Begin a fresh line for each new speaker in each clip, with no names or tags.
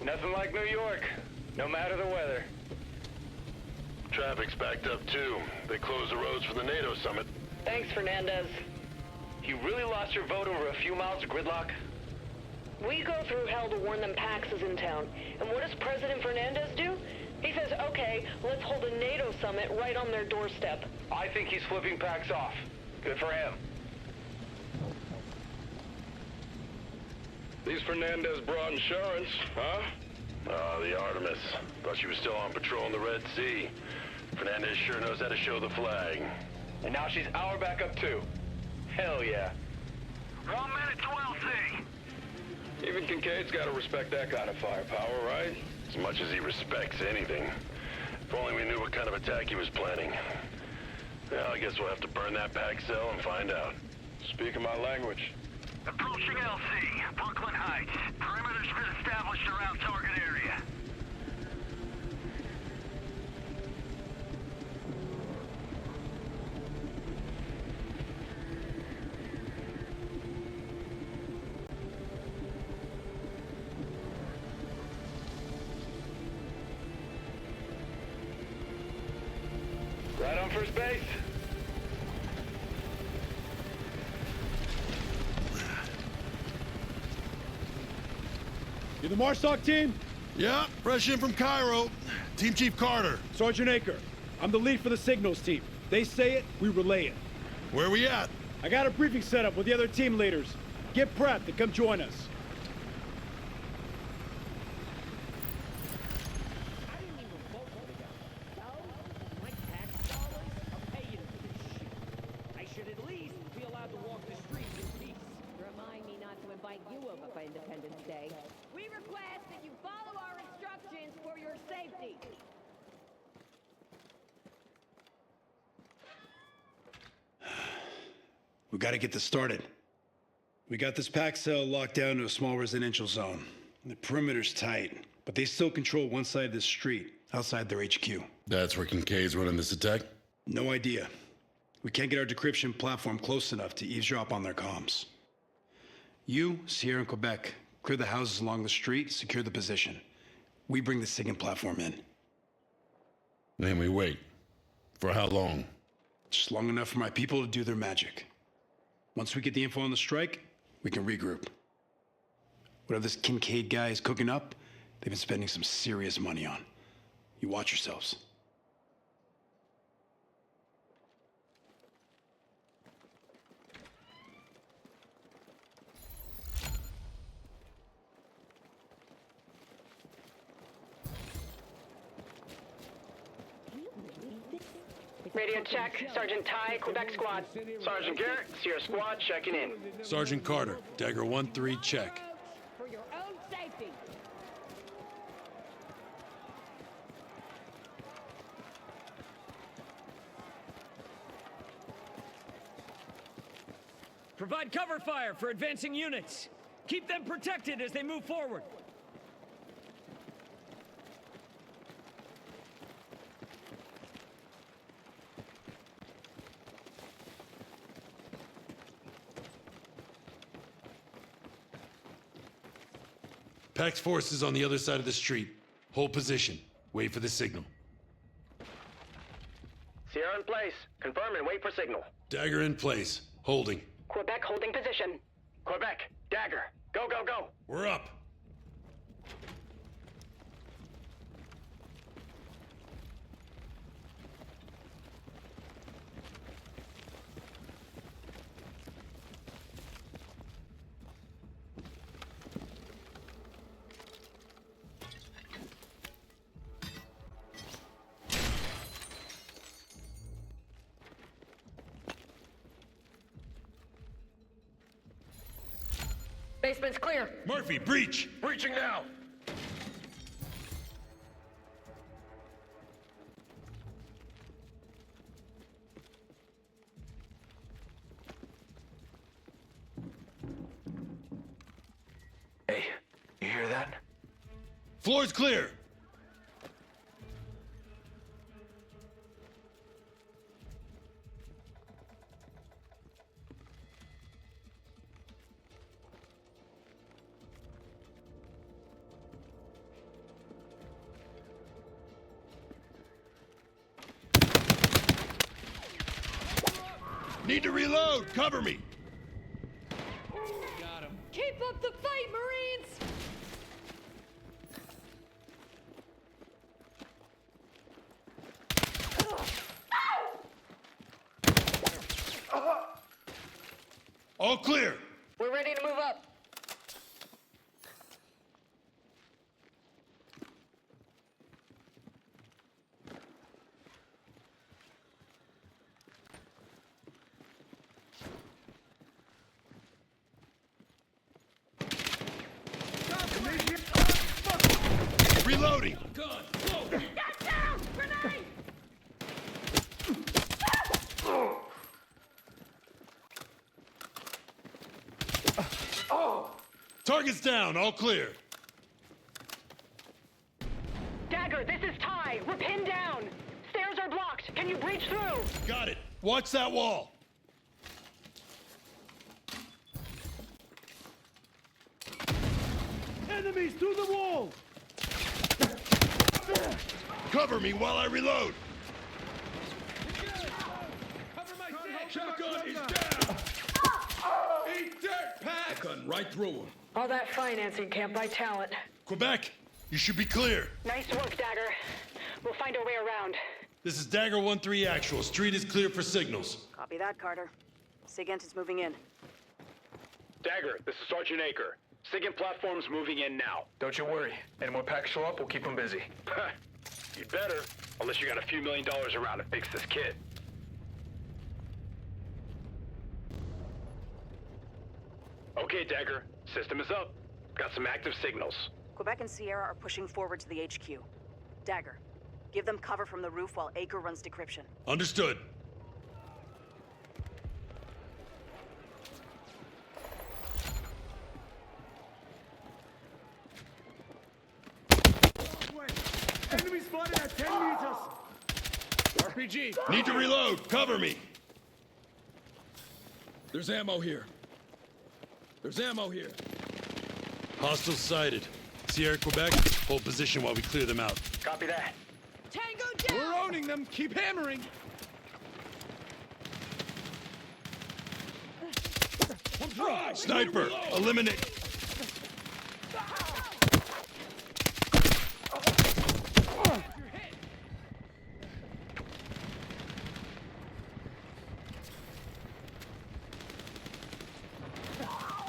Nothing like New York, no matter the weather.
Traffic's backed up too. They closed the roads for the NATO summit.
Thanks, Fernandez.
You really lost your vote over a few miles of gridlock?
We go through hell to warn them Pax is in town. And what does President Fernandez do? He says, okay, let's hold a NATO summit right on their doorstep.
I think he's flipping Pax off. Good for him.
These Fernandez brought insurance, huh?
The Artemis. Thought she was still on patrol in the Red Sea. Fernandez sure knows how to show the flag.
And now she's our backup too. Hell yeah.
1 minute to LC.
Even Kincaid's gotta respect that kind of firepower, right?
As much as he respects anything. If only we knew what kind of attack he was planning. Well, I guess we'll have to burn that pack cell and find out.
Speaking my language.
Approaching LC, Brooklyn Heights. Perimeter's been established around target area.
Right on first base.
You the Marsoc team?
Yeah, fresh in from Cairo. Team Chief Carter.
Sergeant Aker. I'm the lead for the signals team. They say it, we relay it.
Where we at?
I got a briefing set up with the other team leaders. Get prepped and come join us.
Remind me not to invite you over for Independence Day. We request that you follow our instructions for your safety.
We gotta get this started. We got this pack cell locked down to a small residential zone. The perimeter's tight, but they still control one side of the street, outside their HQ.
That's where Kincaid's running this attack?
No idea. We can't get our decryption platform close enough to eavesdrop on their comms. You, Sierra, and Quebec, clear the houses along the street, secure the position. We bring the SIGINT platform in.
Then we wait. For how long?
Just long enough for my people to do their magic. Once we get the info on the strike, we can regroup. Whatever this Kincaid guy is cooking up, they've been spending some serious money on. You watch yourselves.
Radio check. Sergeant Ty, Quebec squad.
Sergeant Garrett, Sierra Squad checking in.
Sergeant Carter, Dagger 1-3, check.
For your own safety.
Provide cover fire for advancing units. Keep them protected as they move forward.
Pax forces on the other side of the street. Hold position. Wait for the signal.
Sierra in place. Confirm and wait for signal.
Dagger in place. Holding.
Quebec holding position.
Quebec, Dagger. Go, go, go.
We're up.
Basement's clear.
Murphy, breach!
Breaching now!
Hey, you hear that?
Floor's clear! Need to reload! Cover me!
Keep up the fight, Marines!
All clear!
We're ready to move up.
Reloading!
Got down! Grenade!
Target's down, all clear.
Dagger, this is Ty. We're pinned down. Stairs are blocked. Can you breach through?
Got it. Watch that wall.
Enemies through the wall!
Cover me while I reload.
Shotgun is down! Eat dirt, Pack! Cutting right through him.
All that financing can't buy talent.
Quebec, you should be clear.
Nice work, Dagger. We'll find our way around.
This is Dagger 1-3 actual. Street is clear for signals.
Copy that, Carter. SIGINT is moving in.
Dagger, this is Sergeant Aker. SIGINT platform's moving in now.
Don't you worry. Any more packs show up, we'll keep them busy.
You'd better, unless you got a few $1 million around to fix this kid. Okay, Dagger. System is up. Got some active signals.
Quebec and Sierra are pushing forward to the HQ. Dagger, give them cover from the roof while Aker runs decryption.
Understood.
Enemy spotted at 10 meters!
RPG!
Need to reload. Cover me.
There's ammo here. There's ammo here.
Hostiles sighted. Sierra, Quebec, hold position while we clear them out.
Copy that.
Tango down!
We're owning them. Keep hammering.
Sniper, eliminate.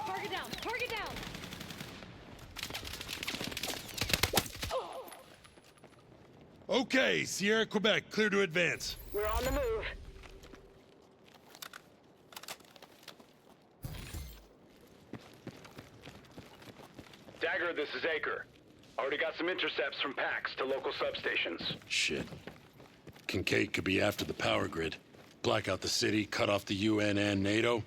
Target down! Target down!
Okay, Sierra, Quebec, clear to advance.
We're on the move.
Dagger, this is Aker. Already got some intercepts from PAX to local substations.
Shit. Kincaid could be after the power grid. Black out the city, cut off the UN and NATO.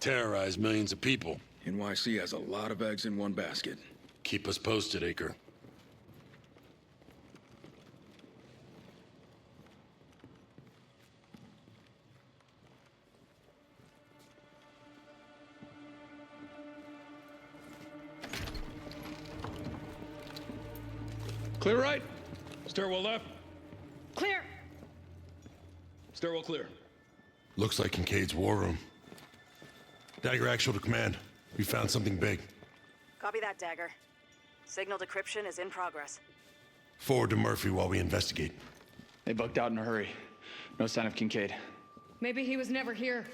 Terrorize millions of people.
NYC has a lot of eggs in one basket.
Keep us posted, Aker.
Clear right. Stairwell left.
Clear!
Stairwell clear.
Looks like Kincaid's war room. Dagger actual to command. We found something big.
Copy that, Dagger. Signal decryption is in progress.
Forward to Murphy while we investigate.
They bucked out in a hurry. No sign of Kincaid.
Maybe he was never here.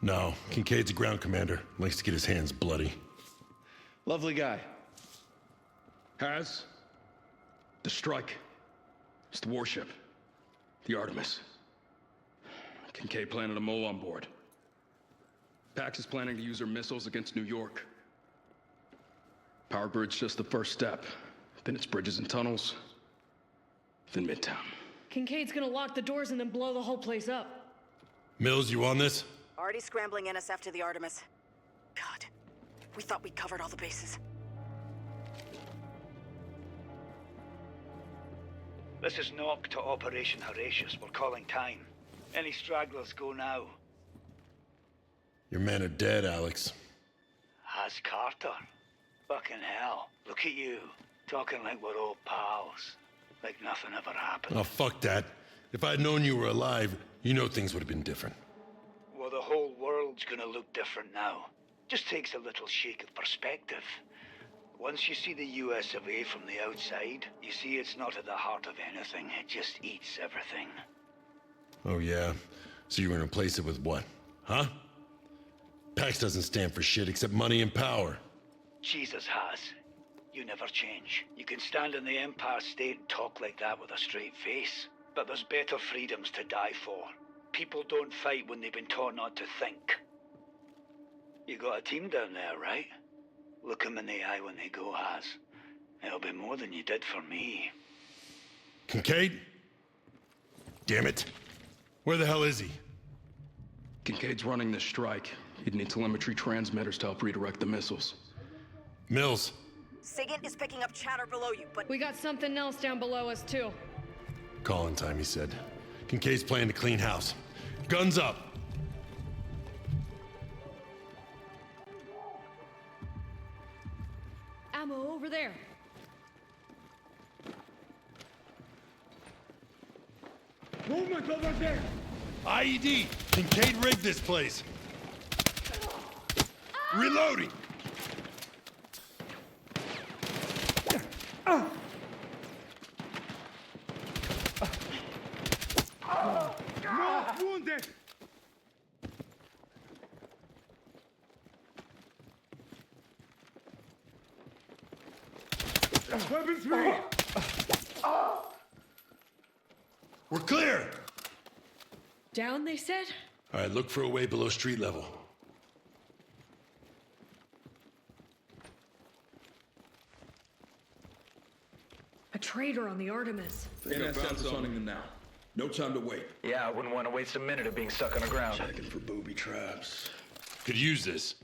No, Kincaid's a ground commander. Likes to get his hands bloody.
Lovely guy.
Has. The strike. It's the warship. The Artemis. Kincaid planted a mole on board. Pax is planning to use her missiles against New York. Power grid's just the first step. Then it's bridges and tunnels. Then Midtown.
Kincaid's gonna lock the doors and then blow the whole place up.
Mills, you on this?
Already scrambling NSF to the Artemis. God, we thought we'd covered all the bases.
This is Knock to Operation Horatius. We're calling time. Any stragglers go now.
Your men are dead, Alex.
Has Carter? Fucking hell. Look at you. Talking like we're old pals. Like nothing ever happened.
Oh, fuck that. If I'd known you were alive, you know things would have been different.
We're the whole world's gonna look different now. Just takes a little shake of perspective. Once you see the US of A from the outside, you see it's not at the heart of anything. It just eats everything.
Oh, yeah? So you're gonna replace it with what? Huh? Pax doesn't stand for shit except money and power.
Jesus has. You never change. You can stand in the Empire State and talk like that with a straight face. But there's better freedoms to die for. People don't fight when they've been taught not to think. You got a team down there, right? Look 'em in the eye when they go, Has. It'll be more than you did for me.
Kincaid? Damn it. Where the hell is he?
Kincaid's running this strike. He'd need telemetry transmitters to help redirect the missiles.
Mills.
SIGINT is picking up chatter below you, but...
We got something else down below us, too.
Calling time, he said. Kincaid's planning to clean house. Guns up!
Ammo over there.
Movement over there!
IED! Kincaid rigged this place! Reloading!
Mark wounded! Weapons free!
We're clear!
Down, they said?
All right, look for a way below street level.
A traitor on the Artemis.
NSF's hunting them now. No time to wait.
Yeah, I wouldn't want to waste a minute of being stuck on the ground.
Checking for booby traps.
Could use this.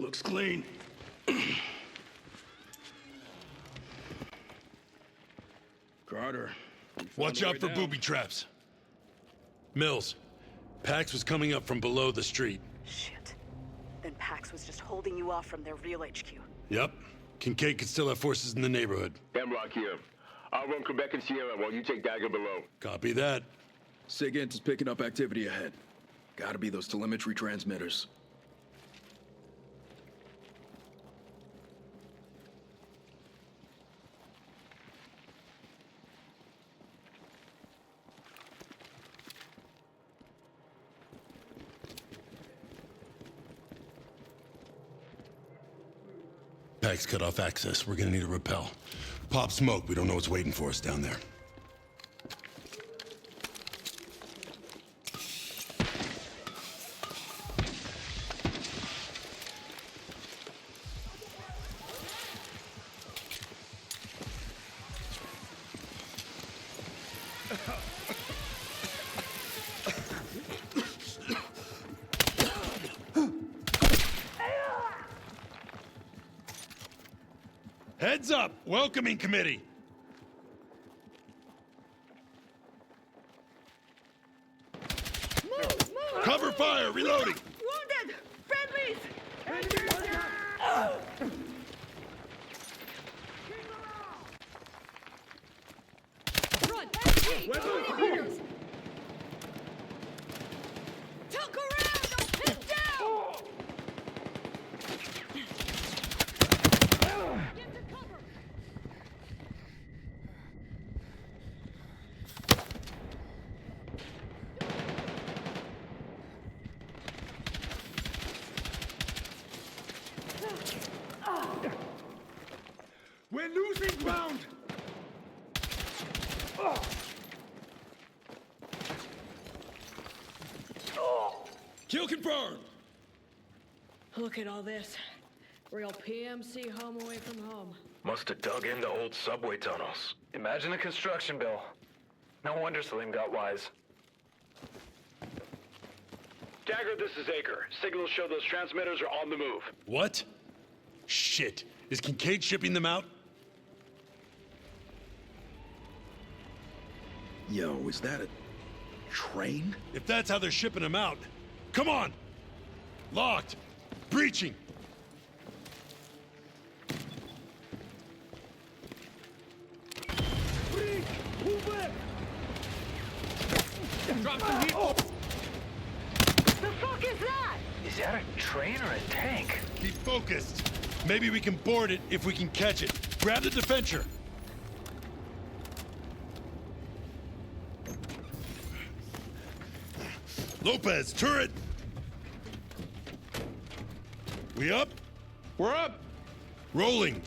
Looks clean. Carter.
Watch out for booby traps. Mills. Pax was coming up from below the street.
Shit. Then Pax was just holding you off from their real HQ.
Yep. Kincaid could still have forces in the neighborhood.
Hemlock here. I'll run Quebec and Sierra while you take Dagger below.
Copy that.
SIGINT is picking up activity ahead. Gotta be those telemetry transmitters.
Pax cut off access. We're gonna need to repel. Pop smoke. We don't know what's waiting for us down there. Heads up! Welcoming committee!
Move!
Cover fire! Reloading!
Wounded! Friendlies! Run! Hey! Fighters! Tuck around! Don't pin down! Get to cover!
We're losing ground!
Kill confirmed!
Look at all this. Real PMC home away from home.
Must have dug into old subway tunnels. Imagine the construction bill. No wonder Salim got wise.
Dagger, this is Acre. Signals show those transmitters are on the move.
What? Shit. Is Kincaid shipping them out?
Yo, is that a train?
If that's how they're shipping them out, come on! Locked! Breaching!
Drop some heat!
The fuck is that?
Is that a train or a tank?
Keep focused. Maybe we can board it if we can catch it. Grab the defenser. Lopez, turret! We up?
We're up!
Rolling.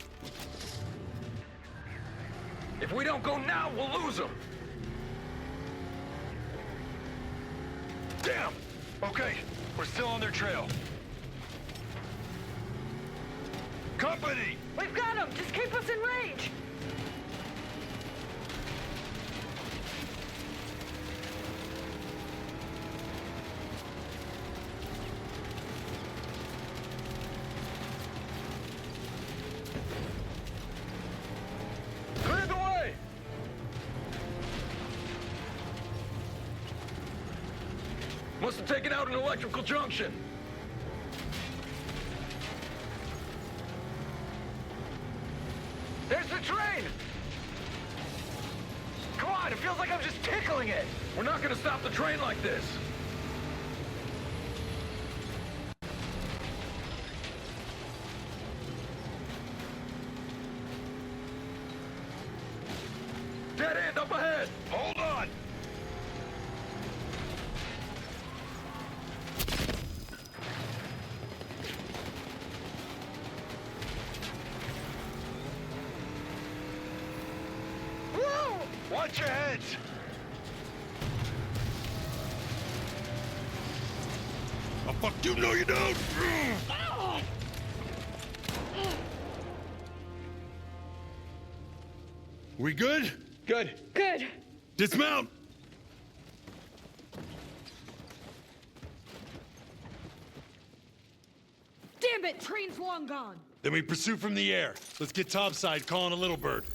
If we don't go now, we'll lose them.
Damn! Okay, we're still on their trail. Company!
We've got him! Just keep us in range!
Clear the way! Must have taken out an electrical junction. There's the train! Come on, it feels like I'm just tickling it! We're not gonna stop the train like this! Dead end up ahead!
Hold on! Watch your heads!
Oh, fuck you, no you don't! We good?
Good.
Good.
Dismount!
Damn it, train's long gone.
Then we pursue from the air. Let's get topside, calling a little bird.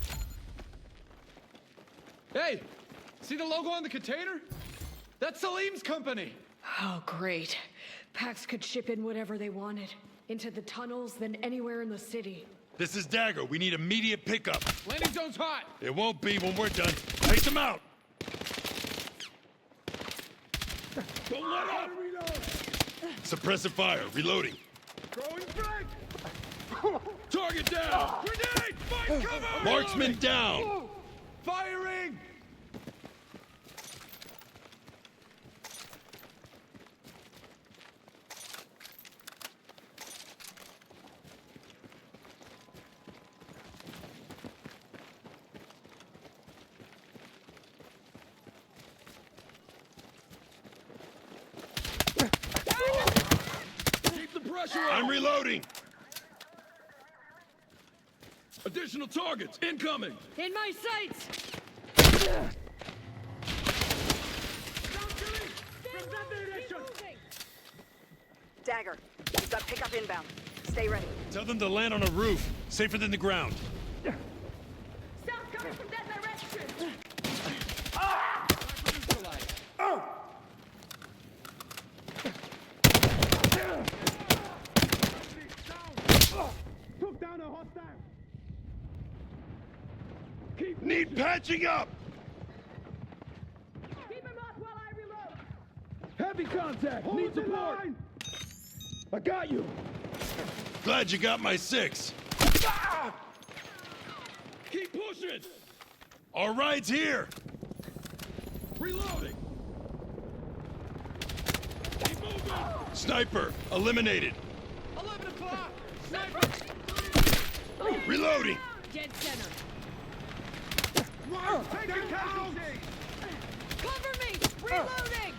Hey, see the logo on the container? That's Salim's company.
Oh, great. Pax could ship in whatever they wanted. Into the tunnels, then anywhere in the city.
This is Dagger. We need immediate pickup.
Landing zone's hot.
It won't be when we're done. Take them out!
Don't let up!
Suppressive fire. Reloading.
Throwing frag!
Target down! Grenade! Fight cover!
Marksman down!
Firing!
Keep the pressure on!
I'm reloading!
Additional targets incoming!
In my sights!
Dagger, we've got pickup inbound. Stay ready.
Tell them to land on a roof. Safer than the ground.
Stop coming from that direction!
Took down a hostile!
Need patching up!
Keep him up while I reload!
Heavy contact! Need support! I got you!
Glad you got my 6.
Keep pushing!
Our ride's here!
Reloading! Keep moving!
Sniper, eliminated.
11 o'clock. Sniper.
Reloading!
Dead center.
Take a casualty!
Cover me! Reloading!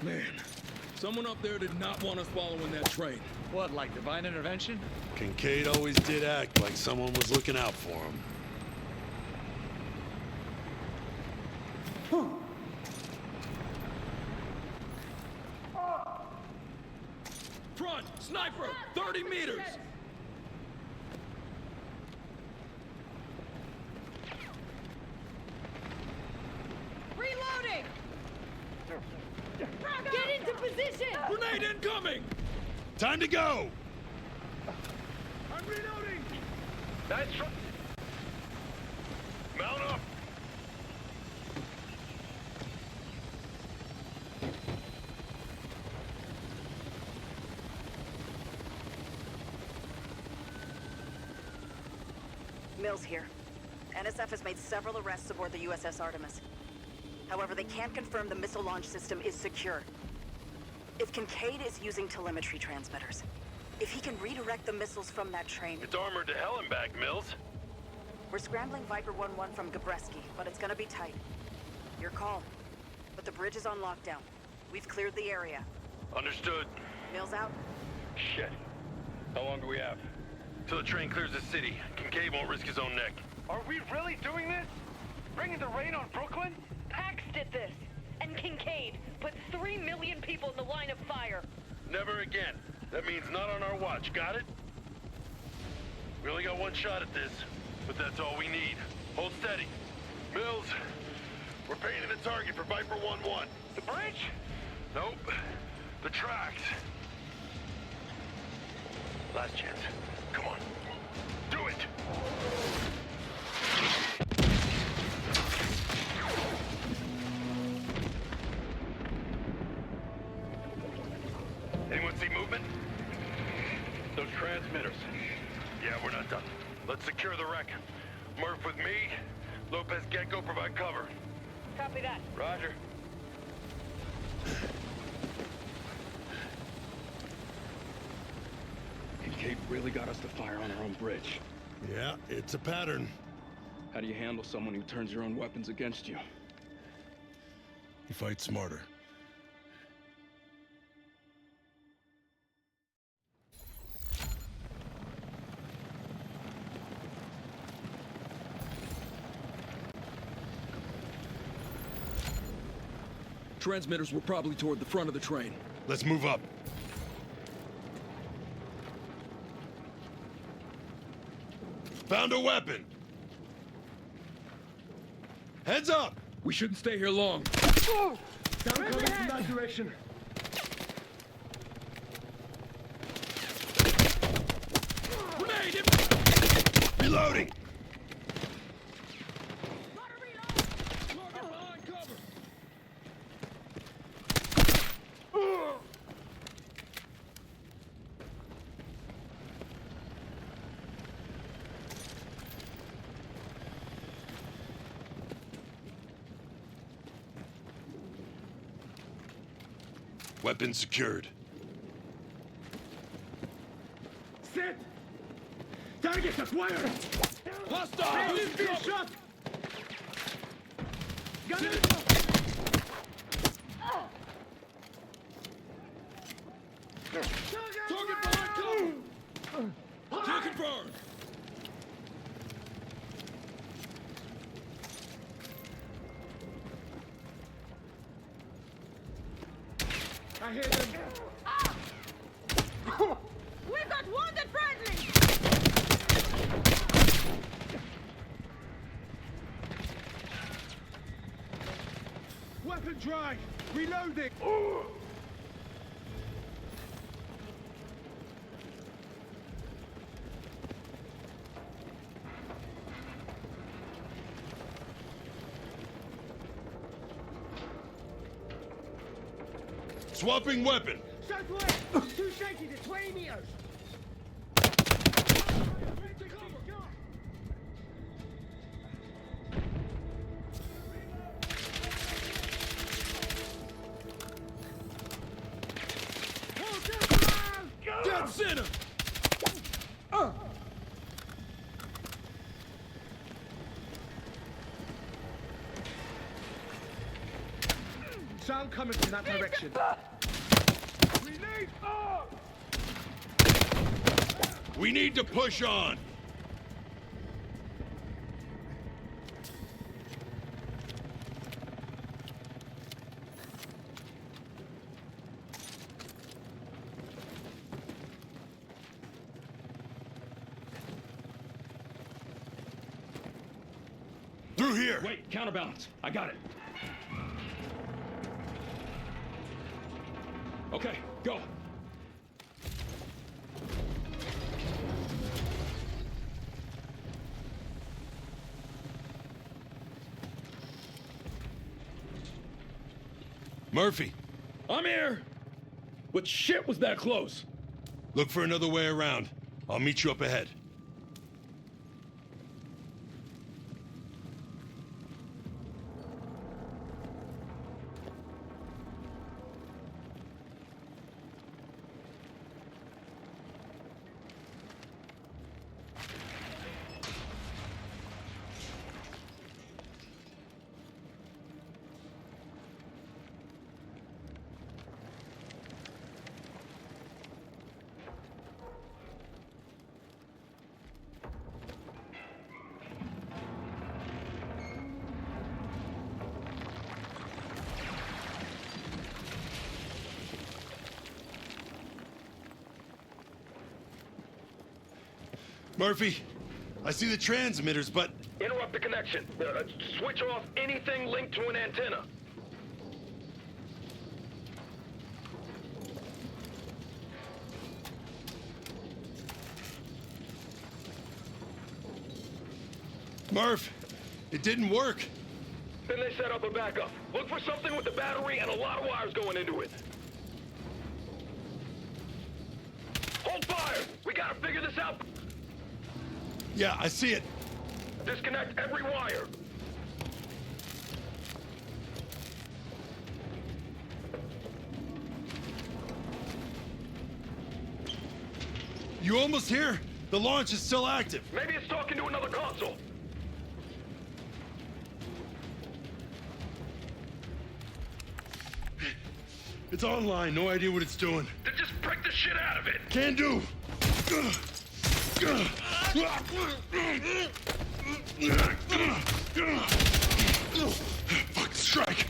Man, someone up there did not want us following that train.
What, like divine intervention?
Kincaid always did act like someone was looking out for him.
Front! Sniper! 30 meters!
Reloading! Get into position!
Grenade incoming!
Time to go!
I'm reloading!
Nice try. Mount up!
Mills here. NSF has made several arrests aboard the USS Artemis. However, they can't confirm the missile launch system is secure. If Kincaid is using telemetry transmitters, if he can redirect the missiles from that train...
It's armored to hell and back, Mills.
We're scrambling Viper 1-1 from Gabreski, but it's gonna be tight. Your call. But the bridge is on lockdown. We've cleared the area.
Understood.
Mills out.
Shit.
How long do we have?
Till the train clears the city, Kincaid won't risk his own neck.
Are we really doing this? Bringing the rain on Brooklyn?
Pax did this, and Kincaid put 3 million people in the line of fire.
Never again. That means not on our watch, got it? We only got one shot at this, but that's all we need. Hold steady. Mills, we're painting the target for Viper 1-1.
The bridge?
Nope. The tracks. Last chance. Come on. Do it! Anyone see movement?
Those transmitters.
Yeah, we're not done. Let's secure the wreck. Murph with me. Lopez Gecko provide cover.
Copy that.
Roger.
Kincaid really got us to fire on our own bridge.
Yeah, it's a pattern.
How do you handle someone who turns your own weapons against you?
You fight smarter.
Transmitters were probably toward the front of the train.
Let's move up. Found a weapon! Heads up!
We shouldn't stay here long.
Down coming from that direction.
Grenade!
Reloading!
Target behind cover!
Weapon secured.
Sit! Target acquired!
Hostile!
This being shot! Gunner!
Target behind cover! Kill confirmed!
I hear them.
We've got wounded friendly!
Weapon dry! Reloading!
Swapping weapon!
Southwest! Too shaky to 20 meters!
Dead center!
Sound coming from that direction.
We need to push on! here!
Wait, counterbalance. I got it. Okay, go.
Murphy,
I'm here! What shit was that close?
look for another way around. I'll meet you up ahead. Murphy, I see the transmitters, but...
Interrupt the connection. Switch off anything linked to an antenna.
Murph, it didn't work.
Then they set up a backup. Look for something with a battery and a lot of wires going into it. Hold fire! We gotta figure this out!
Yeah, I see it.
Disconnect every wire.
You almost here? The launch is still active.
Maybe it's talking to another console.
It's online. No idea what it's doing.
Then just break the shit out of it.
Can do. Fucking strike.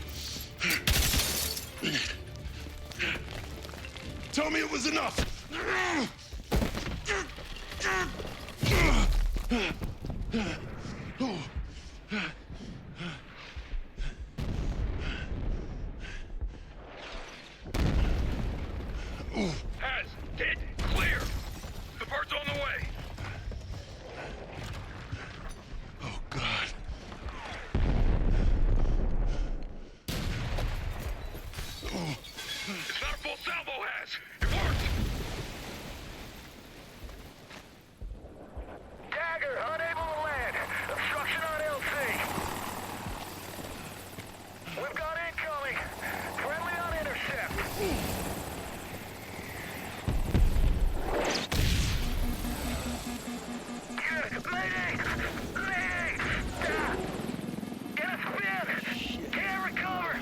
Tell me it was enough.
Has hit clear. The bird's on the way.
Oh, God.
It's not a full salvo, Has. It worked. Dagger, unable to land. Obstruction on LC. We've got incoming. Friendly on intercept. Mayday! Mayday! Get a spin! Can't recover!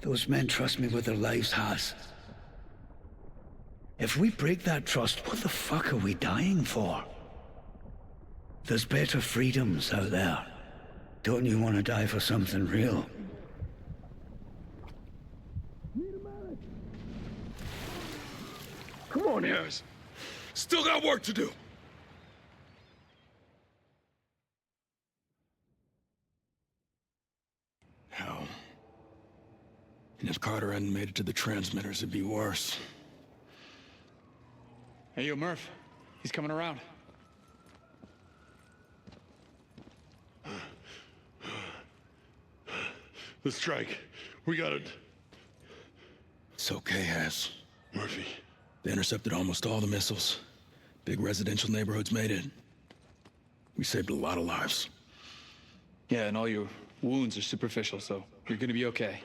Those men trust me with their lives, Has. If we break that trust, what the fuck are we dying for? There's better freedoms out there. Don't you want to die for something real?
Come on, Harris. Still got work to do.
Hell. And if Carter hadn't made it to the transmitters, it'd be worse.
Hey, yo, Murph. He's coming around.
The strike. We got it.
It's okay, Has.
Murphy.
They intercepted almost all the missiles. Big residential neighborhoods made it. We saved a lot of lives.
Yeah, and all your wounds are superficial, so you're gonna be okay.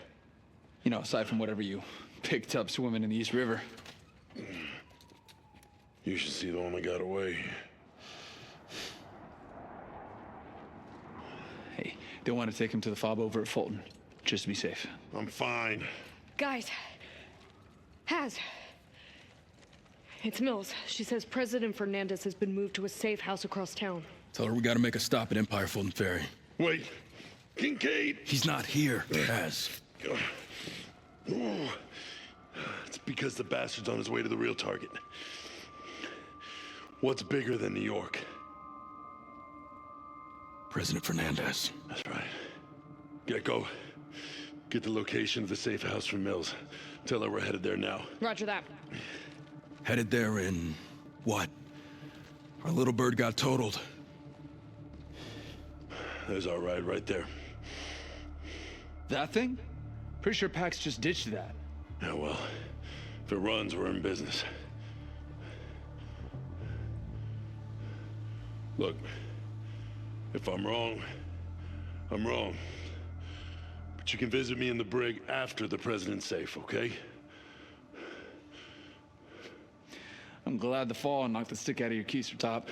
You know, aside from whatever you picked up swimming in the East River.
You should see the one that got away.
Hey, don't want to take him to the fob over at Fulton, just to be safe.
I'm fine.
Guys. Haz. It's Mills. She says President Fernandez has been moved to a safe house across town.
Tell her we gotta make a stop at Empire Fulton Ferry.
Wait. Kincaid!
He's not here, Haz.
It's because the bastard's on his way to the real target. What's bigger than New York?
President Fernandez.
That's right. Gecko, get the location of the safe house from Mills. Tell her we're headed there now.
Roger that.
Headed there in... what? Our little bird got totaled.
There's our ride right there.
That thing? Pretty sure Pax just ditched that.
Yeah, well, if it runs, we're in business. Look, if I'm wrong, I'm wrong. But you can visit me in the brig after the president's safe, okay?
I'm glad the fall knocked the stick out of your keister top.